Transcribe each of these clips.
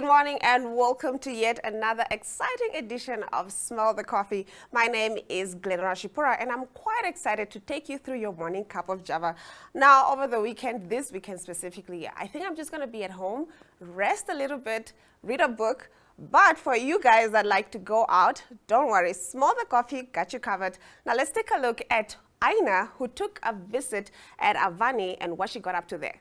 Good morning and welcome to yet another exciting edition of Smell the Coffee. My name is Glenora Shipura and I'm quite excited to take you through your morning cup of Java. Now, over the weekend, this weekend specifically, I think I'm just going to be at home, rest a little bit, read a book. But for you guys that like to go out, don't worry, Smell the Coffee got you covered. Now, let's take a look at Aina, who took a visit at Avani and what she got up to there.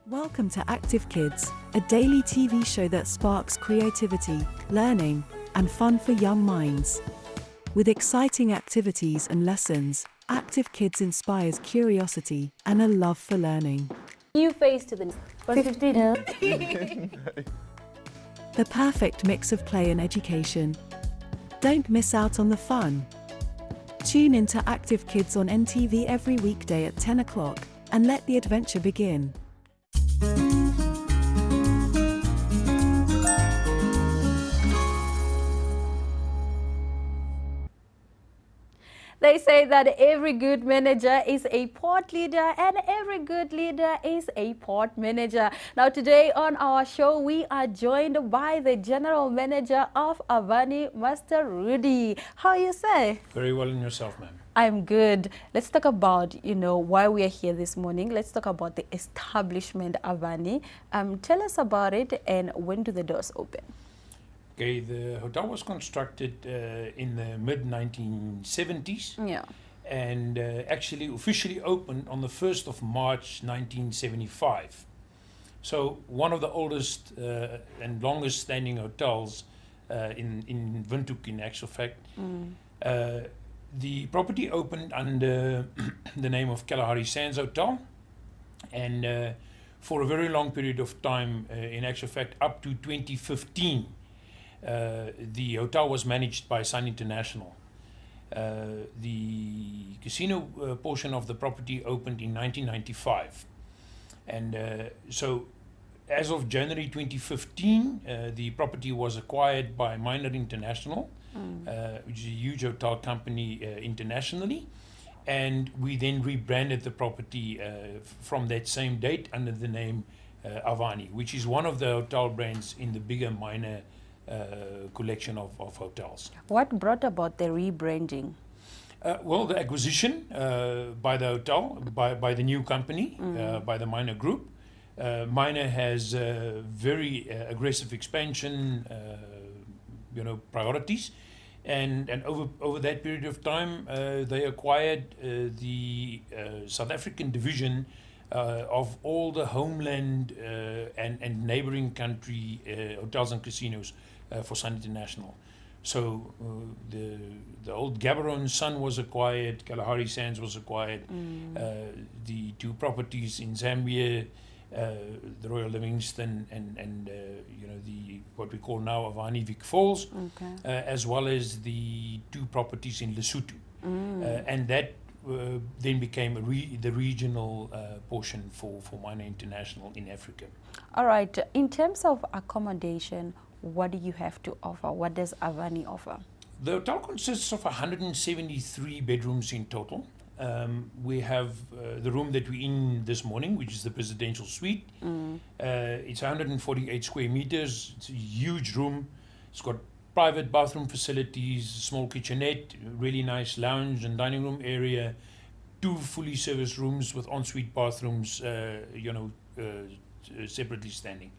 Welcome to Active Kids, a daily TV show that sparks creativity, learning, and fun for young minds. With exciting activities and lessons, Active Kids inspires curiosity and a love for learning. New face to the 15. The perfect mix of play and education. Don't miss out on the fun. Tune into Active Kids on NTV every weekday at 10 o'clock and let the adventure begin. They say that every good manager is a port leader and every good leader is a port manager. Now today on our show, we are joined by the General Manager of Avani, Master Rudy. How are you, sir? Very well, in yourself, ma'am. I'm good. Let's talk about, why we are here this morning. Let's talk about the establishment Avani. Tell us about it and when do the doors open? Okay, the hotel was constructed in the mid-1970s. Yeah. And actually officially opened on the 1st of March 1975. So one of the oldest and longest standing hotels in Windhoek, in actual fact. The property opened under the name of Kalahari Sands Hotel, and for a very long period of time, in actual fact up to 2015, the hotel was managed by Sun International. The casino portion of the property opened in 1995, and so as of January 2015, the property was acquired by Minor International, which is a huge hotel company internationally, and we then rebranded the property from that same date under the name Avani, which is one of the hotel brands in the bigger Minor collection of hotels. What brought about the rebranding? Well, the acquisition by the hotel, by the new company, by the Minor Group. Minor has very aggressive expansion, priorities, and over that period of time, they acquired the South African division of all the homeland and neighboring country hotels and casinos for Sun International. So the old Gaborone Sun was acquired, Kalahari Sands was acquired, the two properties in Zambia, the Royal Livingston and the what we call now Avani Vic Falls, as well as the two properties in Lesotho, and that then became the regional portion for Minor International in Africa. All right. In terms of accommodation, what do you have to offer? What does Avani offer? The hotel consists of 173 bedrooms in total. We have the room that we're in this morning, which is the presidential suite. It's 148 square meters. It's a huge room. It's got private bathroom facilities, small kitchenette, really nice lounge and dining room area, two fully serviced rooms with ensuite bathrooms, separately standing.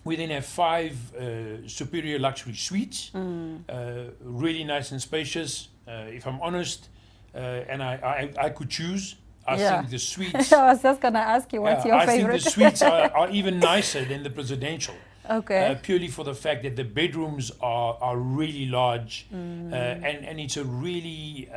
We then have 5 superior luxury suites, really nice and spacious. If I'm honest, and I could choose, I think the suites... I was just going to ask you, what's your favorite? I think the suites are even nicer than the presidential. Okay. Purely for the fact that the bedrooms are really large, and it's a really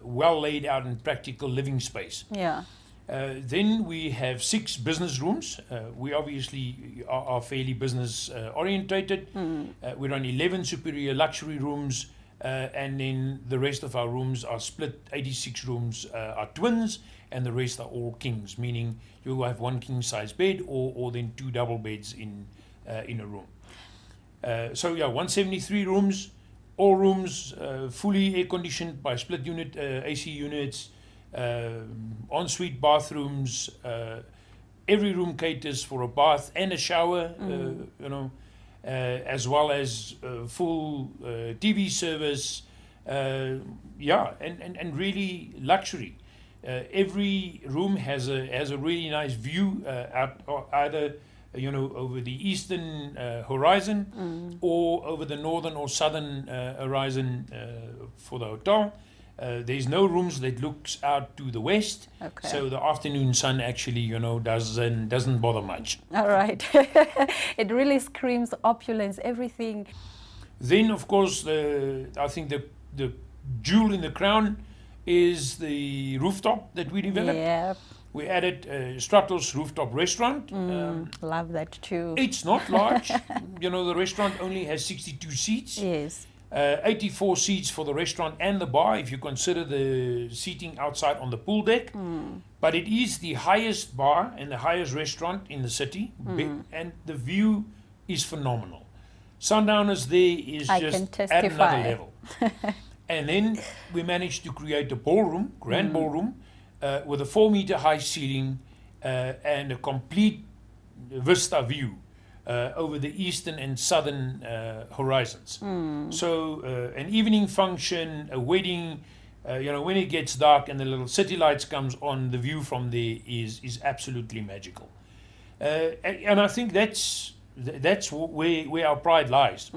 well laid out and practical living space. Yeah. Then we have 6 business rooms. We obviously are fairly business orientated. We're on 11 superior luxury rooms, and then the rest of our rooms are split. 86 rooms are twins, and the rest are all kings, meaning you have 1 king size bed or then 2 double beds in a room. 173 rooms, all rooms fully air conditioned by split unit AC units, ensuite bathrooms, every room caters for a bath and a shower, you know, as well as full TV service, yeah, and really luxury. Every room has a really nice view out either, you know, over the eastern horizon or over the northern or southern horizon for the hotel. There's no rooms that looks out to the west, Okay. so the afternoon sun actually, you know, doesn't bother much. All right. It really screams opulence, everything. Then, of course, I think the jewel in the crown is the rooftop that we developed. Yeah, We added Stratos rooftop restaurant. love that too. It's not large. You know, the restaurant only has 62 seats. Yes. 84 seats for the restaurant and the bar, if you consider the seating outside on the pool deck. But it is the highest bar and the highest restaurant in the city, and the view is phenomenal. Sundowners there is I can just at testify. another level. And then we managed to create a ballroom, grand ballroom, with a 4-meter high ceiling and a complete vista view over the eastern and southern horizons. So an evening function, a wedding, you know, when it gets dark and the little city lights comes on, the view from there is absolutely magical. And I think that's where our pride lies.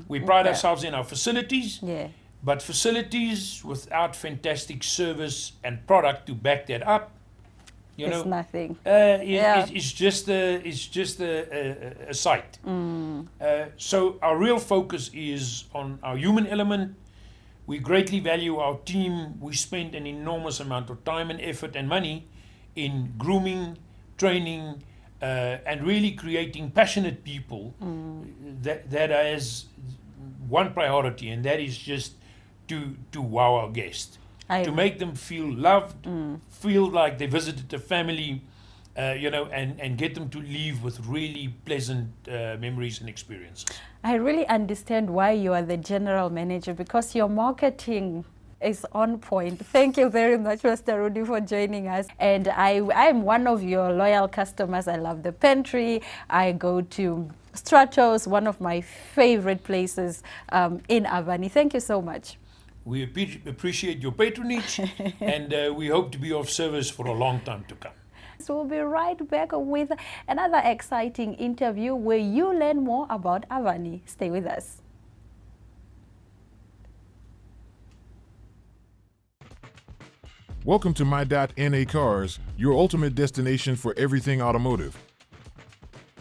We pride ourselves in our facilities, Yeah. but facilities without fantastic service and product to back that up, you It's know, nothing. it's just a sight. So our real focus is on our human element. We greatly value our team. We spend an enormous amount of time and effort and money in grooming, training, and really creating passionate people that has one priority, and that is just to wow our guests. To make them feel loved, feel like they visited a family, you know, and get them to leave with really pleasant memories and experiences. I really understand why you are the general manager, because your marketing is on point. Thank you very much, Mr. Rudy, for joining us. And I'm one of your loyal customers. I love the pantry. I go to Stratos, one of my favorite places in Avani. Thank you so much. We appreciate your patronage, and we hope to be of service for a long time to come. So we'll be right back with another exciting interview where you learn more about Avani. Stay with us. Welcome to My.NA Cars, your ultimate destination for everything automotive.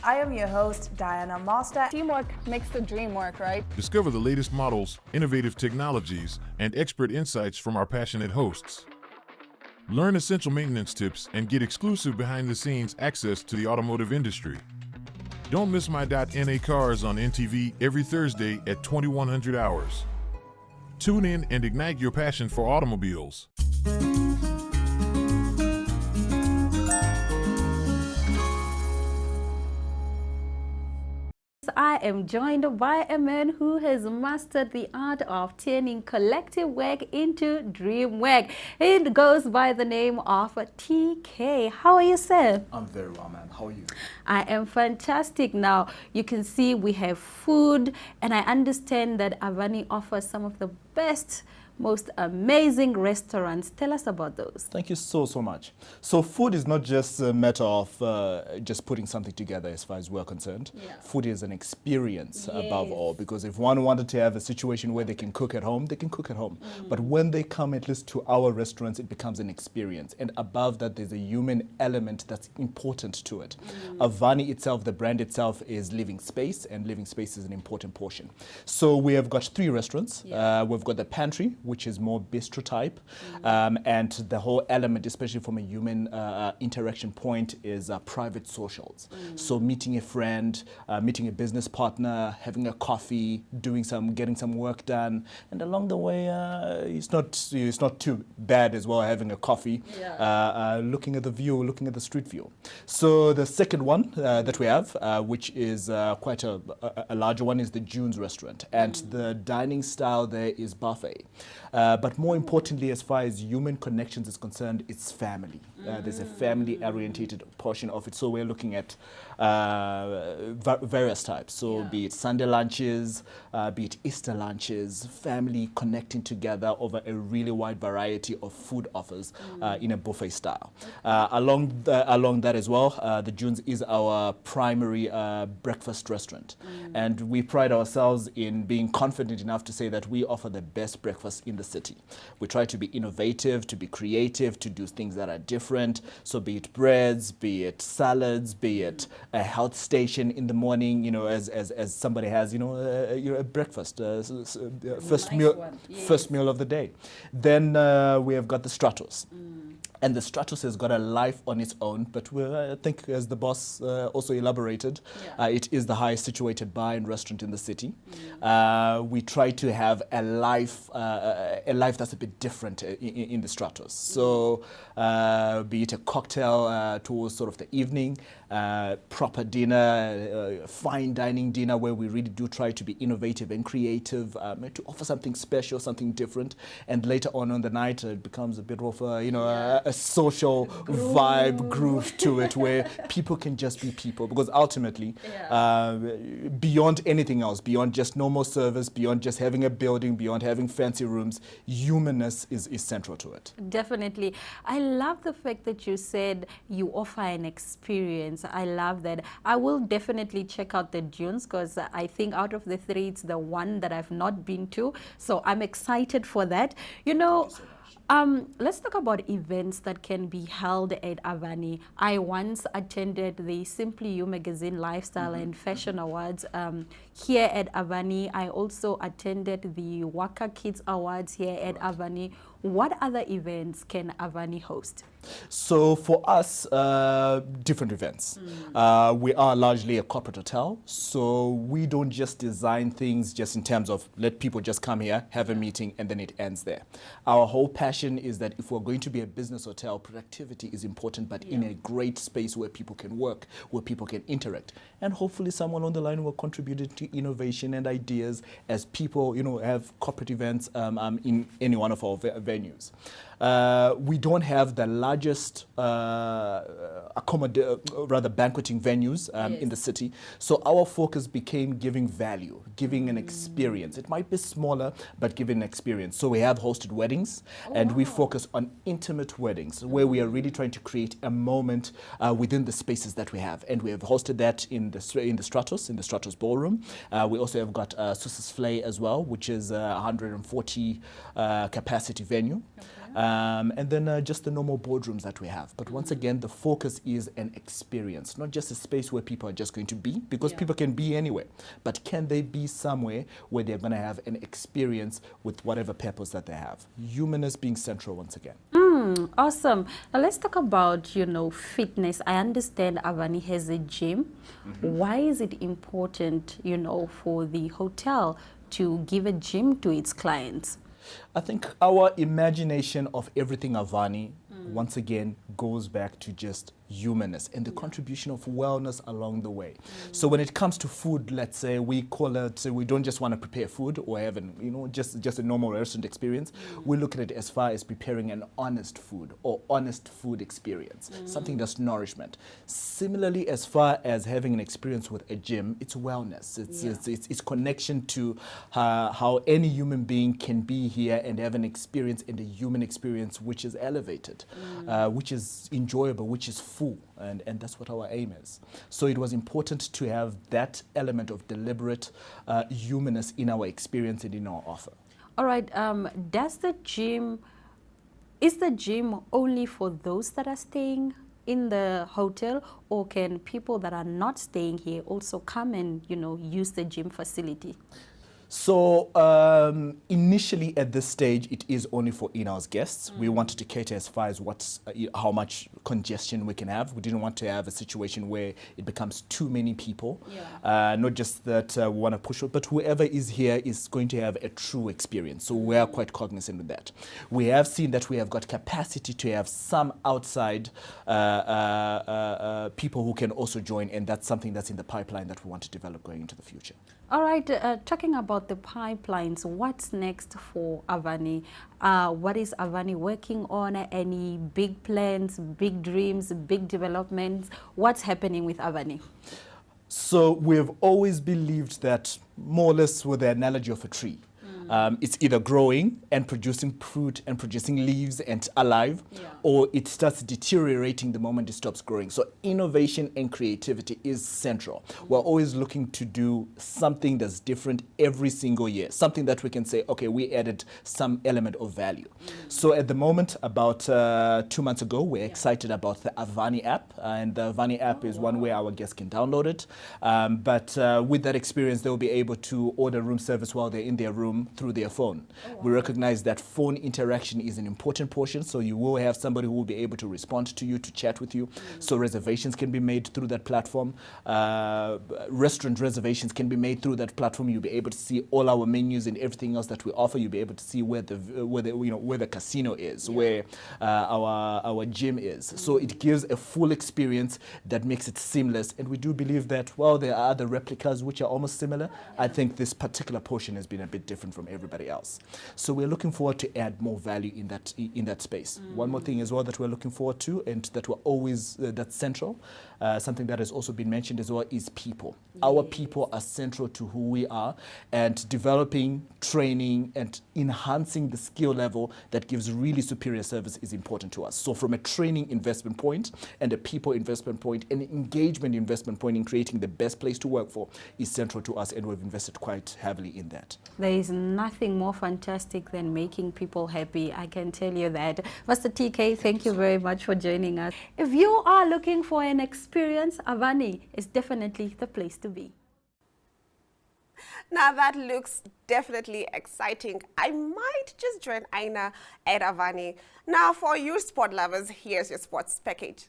I am your host, Diana Master. Teamwork makes the dream work, right? Discover the latest models, innovative technologies, and expert insights from our passionate hosts. Learn essential maintenance tips and get exclusive behind-the-scenes access to the automotive industry. Don't miss My.NA Cars on NTV every Thursday at 2100 hours. Tune in and ignite your passion for automobiles. I am joined by a man who has mastered the art of turning collective work into dream work. It goes by the name of TK. How are you, sir? I'm very well, ma'am. How are you? I am fantastic. Now, you can see we have food, and I understand that Avani offers some of the best, most amazing restaurants. Tell us about those. Thank you so much. So food is not just a matter of just putting something together as far as we're concerned. Yeah. Food is an experience above all, because if one wanted to have a situation where they can cook at home, they can cook at home. But when they come at least to our restaurants, it becomes an experience. And above that, there's a human element that's important to it. Avani itself, the brand itself, is living space, and living space is an important portion. So we have got 3 restaurants. We've got the pantry, which is more bistro type, and the whole element, especially from a human interaction point, is private socials. So meeting a friend, meeting a business partner, having a coffee, getting some work done, and along the way, it's not too bad as well having a coffee, looking at the view, looking at the street view. So the second one that we have, which is quite a larger one, is the June's restaurant, and the dining style there is buffet. But more importantly, as far as human connections is concerned, it's family. There's a family-orientated portion of it. So we're looking at various types. So be it Sunday lunches, be it Easter lunches, family connecting together over a really wide variety of food offers in a buffet style. Along that as well, the Junes is our primary breakfast restaurant. And we pride ourselves in being confident enough to say that we offer the best breakfast in the city. We try to be innovative, to be creative, to do things that are different. So be it breads, be it salads, be it a health station in the morning, you know, as somebody has, a breakfast, first meal of the day. Then we have got the Stratos. And the Stratos has got a life on its own, but I think, as the boss also elaborated, it is the highest situated bar and restaurant in the city. We try to have a life that's a bit different in the Stratos. So, be it a cocktail towards sort of the evening, proper dinner, fine dining dinner, where we really do try to be innovative and creative, to offer something special, something different, and later on the night it becomes a bit of a social vibe groove to it, where people can just be people, because ultimately beyond anything else, beyond just normal service, beyond just having a building, beyond having fancy rooms, humanness is central to it. Definitely. I love the fact that you said you offer an experience. I love that. I will definitely check out the Dunes, because I think out of the three, it's the one that I've not been to. So I'm excited for that. Let's talk about events that can be held at Avani. I once attended the Simply You Magazine Lifestyle and Fashion Awards here at Avani. I also attended the Waka Kids Awards here at Avani. What other events can Avani host? So for us, different events. We are largely a corporate hotel, so we don't just design things just in terms of let people just come here, have a meeting, and then it ends there. Our whole passion is that if we're going to be a business hotel, productivity is important, but in a great space where people can work, where people can interact. And hopefully someone on the line will contribute to innovation and ideas as people, have corporate events in any one of our venues. We don't have the largest banqueting venues in the city. So our focus became giving value, giving an experience. It might be smaller, but giving an experience. So we have hosted weddings, and we focus on intimate weddings, where we are really trying to create a moment within the spaces that we have. And we have hosted that in the Stratos Ballroom. We also have got Susse's Flay as well, which is a 140 capacity venue. And then just the normal boardrooms that we have. But once again, the focus is an experience, not just a space where people are just going to be, because people can be anywhere. But can they be somewhere where they're going to have an experience with whatever purpose that they have? Humanness being central once again. Awesome. Now let's talk about, fitness. I understand Avani has a gym. Why is it important, for the hotel to give a gym to its clients? I think our imagination of everything Avani, once again, goes back to just humanness and the contribution of wellness along the way. So when it comes to food, let's say we call it, we don't just want to prepare food or have just a normal restaurant experience. We look at it as far as preparing an honest food or honest food experience, something that's nourishment. Similarly, as far as having an experience with a gym, it's wellness. It's connection to how any human being can be here and have an experience, and a human experience which is elevated, which is enjoyable, which is full, and that's what our aim is. So it was important to have that element of deliberate humanness in our experience and in our offer. All right, is the gym only for those that are staying in the hotel, or can people that are not staying here also come and, use the gym facility? So initially at this stage, it is only for in-house guests. We wanted to cater as far as how much congestion we can have. We didn't want to have a situation where it becomes too many people. Not just that we want to push it, but whoever is here is going to have a true experience. So we are quite cognizant of that. We have seen that we have got capacity to have some outside people who can also join, and that's something that's in the pipeline that we want to develop going into the future. All right, talking about the pipelines, what's next for Avani? What is Avani working on? Any big plans, big dreams, big developments? What's happening with Avani? So we've always believed that, more or less with the analogy of a tree, it's either growing and producing fruit and producing leaves and alive, or it starts deteriorating the moment it stops growing. So innovation and creativity is central. We're always looking to do something that's different every single year, something that we can say, okay, we added some element of value. So at the moment, about 2 months ago, we're excited about the Avani app, and the Avani app is one way our guests can download it. But with that experience, they'll be able to order room service while they're in their room through their phone. We recognize that phone interaction is an important portion, so you will have somebody who will be able to respond to you, to chat with you. So reservations can be made through that platform. Restaurant reservations can be made through that platform. You'll be able to see all our menus and everything else that we offer. You'll be able to see where the casino is, where our gym is. So it gives a full experience that makes it seamless. And we do believe that while there are other replicas which are almost similar, I think this particular portion has been a bit different from everybody else. So we're looking forward to add more value in that space. One more thing as well that we're looking forward to, and that we're always that's central, something that has also been mentioned as well, is people. Our people are central to who we are, and developing, training, and enhancing the skill level that gives really superior service is important to us. So from a training investment point and a people investment point and engagement investment point in creating the best place to work for is central to us, and we've invested quite heavily in that. There is nothing more fantastic than making people happy. I can tell you that. Mr. TK, thank you very much for joining us. If you are looking for an experience, Avani is definitely the place to be. Now that looks definitely exciting. I might just join Aina at Avani. Now for you sport lovers, here's your sports package.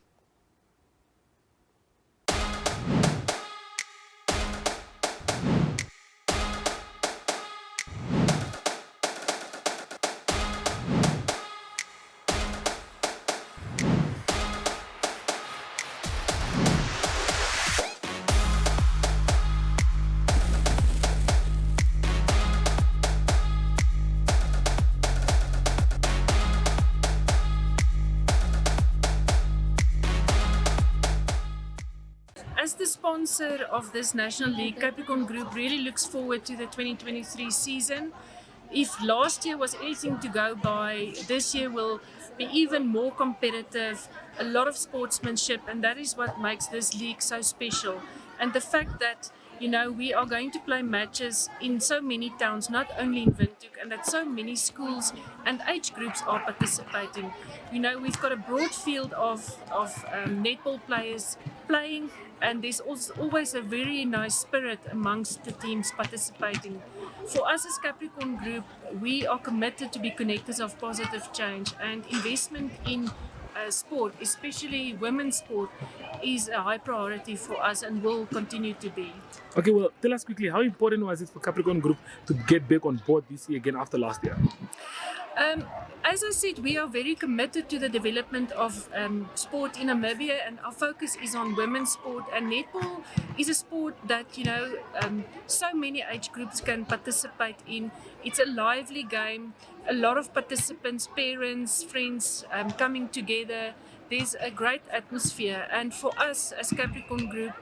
As the sponsor of this National League, Capricorn Group really looks forward to the 2023 season. If last year was anything to go by, this year will be even more competitive, a lot of sportsmanship, and that is what makes this league so special. And the fact that, you know, we are going to play matches in so many towns, not only in Windhoek, and that so many schools and age groups are participating. You know, we've got a broad field of netball players playing, and there's also always a very nice spirit amongst the teams participating. For us as Capricorn Group, we are committed to be connectors of positive change, and investment in sport, especially women's sport, is a high priority for us and will continue to be. Okay, well, tell us quickly, how important was it for Capricorn Group to get back on board this year again after last year? As I said, we are very committed to the development of sport in Namibia, and our focus is on women's sport. And netball is a sport that, you know, so many age groups can participate in. It's a lively game, a lot of participants, parents, friends coming together. There's a great atmosphere, and for us as Capricorn Group,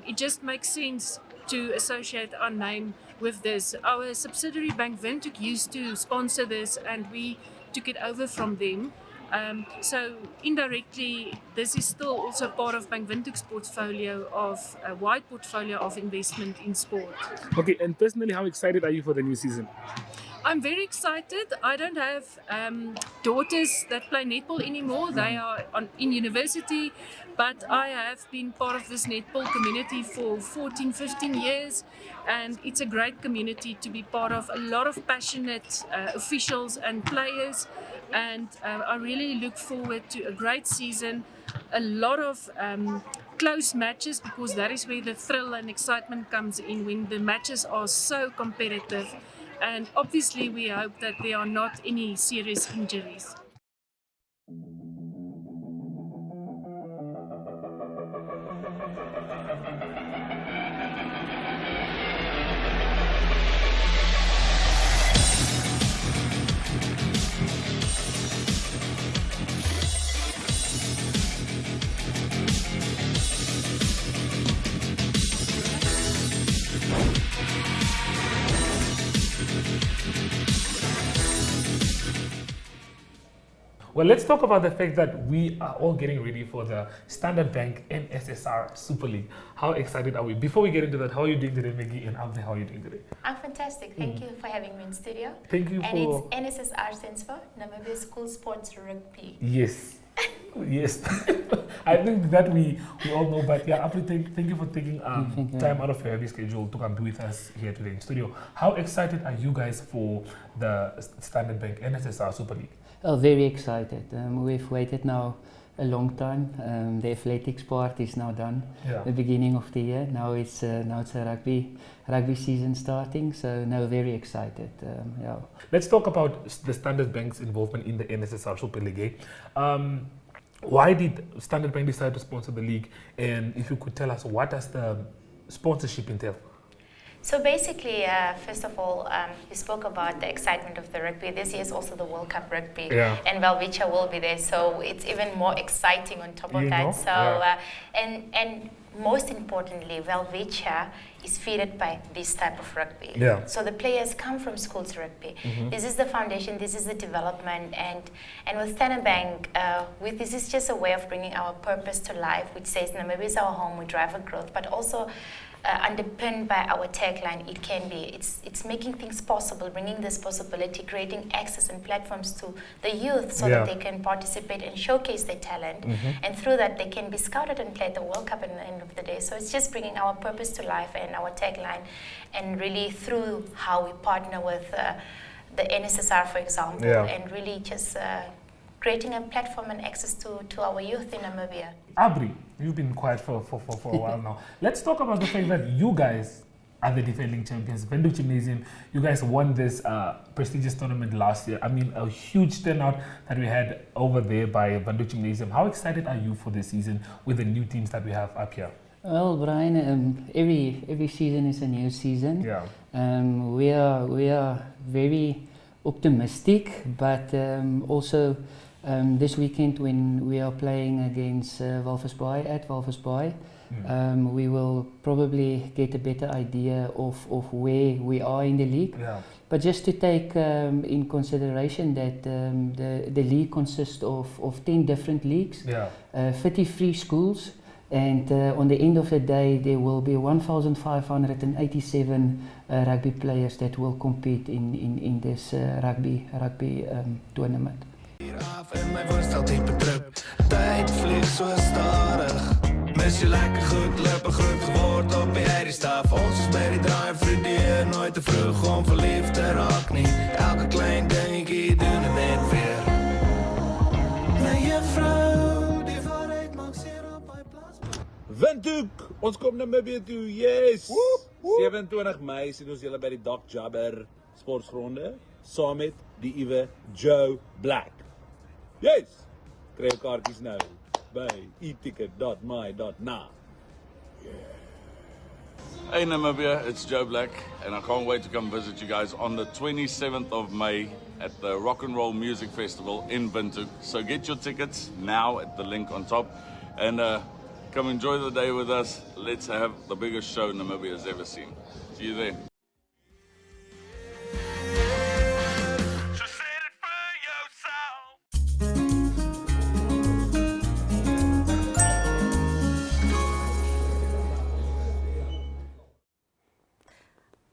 it just makes sense to associate our name with this. Our subsidiary Bank Windhoek used to sponsor this, and we took it over from them. So indirectly, this is still also part of Bank Windhoek's portfolio of a wide portfolio of investment in sport. Okay, and personally, how excited are you for the new season? I'm very excited. I don't have daughters that play netball anymore. They are in university, but I have been part of this netball community for 14, 15 years, and it's a great community to be part of. A lot of passionate officials and players, and I really look forward to a great season, a lot of close matches, because that is where the thrill and excitement comes in, when the matches are so competitive. And obviously we hope that there are not any serious injuries. Well, let's talk about the fact that we are all getting ready for the Standard Bank NSSR Super League. How excited are we? Before we get into that, how are you doing today, Maggie? And Abde, how are you doing today? I'm fantastic. Thank you for having me in studio. Thank you and for... And it's NSSR stands for Namibia School Sports Rugby. Yes. Yes. I think that we all know, but yeah, Abde, thank you for taking time out of your heavy schedule to come be with us here today in studio. How excited are you guys for the Standard Bank NSSR Super League? Oh, very excited. We've waited now a long time. The athletics part is now done. Yeah. The beginning of the year. Now it's a rugby season starting. So now very excited. Yeah. Let's talk about the Standard Bank's involvement in the NSSR Super League. Why did Standard Bank decide to sponsor the league? And if you could tell us, what does the sponsorship entail? So basically, first of all, you spoke about the excitement of the rugby. This year is also the World Cup rugby, and Velvicha will be there, so it's even more exciting on top of that. So, and most importantly, Velvicha is fed by this type of rugby. Yeah. So the players come from schools rugby. This is the foundation, this is the development, and with Standard Bank, this is just a way of bringing our purpose to life, which says Namibia is our home, we drive for growth, but also underpinned by our tagline, it can be. It's making things possible, bringing this possibility, creating access and platforms to the youth so that they can participate and showcase their talent. And through that, they can be scouted and play at the World Cup at the end of the day. So it's just bringing our purpose to life and our tagline. And really through how we partner with the NSSR, for example, and really just creating a platform and access to our youth in Namibia. Abri, you've been quiet for a while now. Let's talk about the fact that you guys are the defending champions. Windhoek Gymnasium, you guys won this prestigious tournament last year. I mean, a huge turnout that we had over there by Windhoek Gymnasium. How excited are you for this season with the new teams that we have up here? Well, Brian, every season is a new season. Yeah. We are very optimistic, but also this weekend when we are playing against Walvis Bay at Walvis Bay, we will probably get a better idea of where we are in the league. Yeah. But just to take in consideration that the league consists of 10 different leagues, 33 schools, and on the end of the day there will be 1,587 rugby players that will compete in this rugby tournament. In my voorstel diepe trip, tijd vliegt zo stadig. Mis je lekker goed, lippen goed geword op je eigen ons is bij die drive voor die nooit te vroeg om verliefd te raken niet. Elke klein dingetje doen het net weer. Nee, juffrouw, die waarheid maakt zeer op mijn plaats. Windhoek, ons kom Namibia toe, yes! 27 Mei sien ons julle by die Doc Jabber sportsgronde, saam met die Iwe Joe Black. Yes! Kry jou kaartjies nou by eticket.my.na. Hey Namibia, it's Joe Black and I can't wait to come visit you guys on the 27th of May at the Rock and Roll Music Festival in Windhoek. So get your tickets now at the link on top and come enjoy the day with us. Let's have the biggest show Namibia has ever seen. See you there.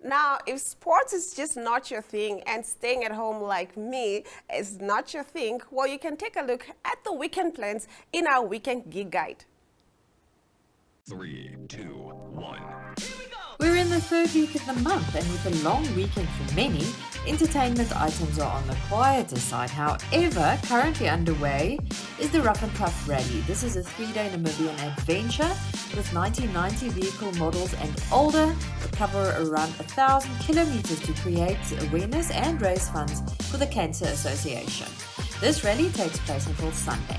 Now, if sports is just not your thing and staying at home like me is not your thing, well, you can take a look at the weekend plans in our weekend gig guide. 3, 2, 1. We're in the third week of the month, and with a long weekend for many, entertainment items are on the quieter side. However, currently underway is the Rough and Tough Rally. This is a 3-day Namibian adventure with 1990 vehicle models and older. Will cover around 1,000 kilometers to create awareness and raise funds for the Cancer Association. This rally takes place until Sunday.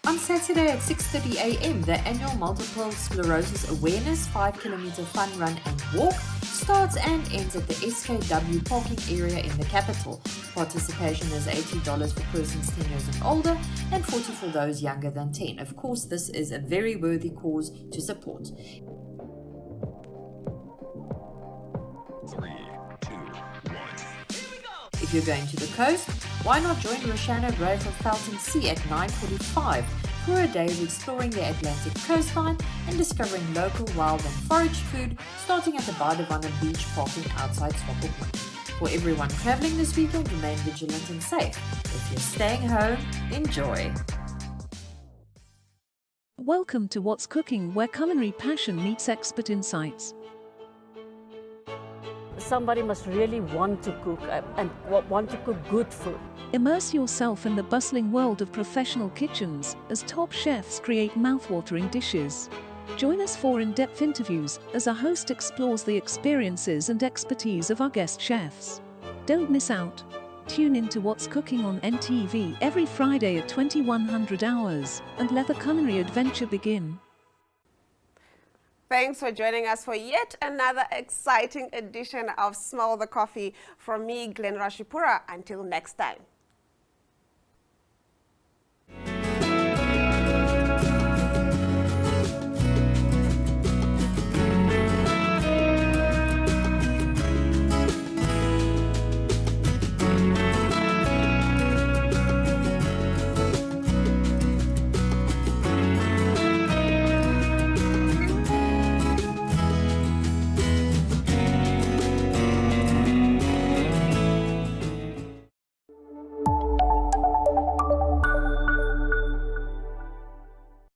On Saturday at 6:30 a.m., the annual Multiple Sclerosis Awareness 5-kilometer fun run and walk starts and ends at the SKW parking area in the capital. Participation is $80 for persons 10 years and older and $40 for those younger than 10. Of course, this is a very worthy cause to support. 3, 2, 1. If you're going to the coast, Why not join Roshana Gray from Felton Sea at 9:45 for a day of exploring the Atlantic coastline and discovering local wild and forage food, starting at the Badewanne Beach parking outside Swakopmund. For everyone travelling this weekend, remain vigilant and safe. If you're staying home, enjoy. Welcome to What's Cooking, where culinary passion meets expert insights. Somebody must really want to cook and want to cook good food. Immerse yourself in the bustling world of professional kitchens as top chefs create mouthwatering dishes. Join us for in-depth interviews as our host explores the experiences and expertise of our guest chefs. Don't miss out. Tune in to What's Cooking on NTV every Friday at 2100 hours and let the culinary adventure begin. Thanks for joining us for yet another exciting edition of Smell the Coffee. From me, Glen Rashipura. Until next time.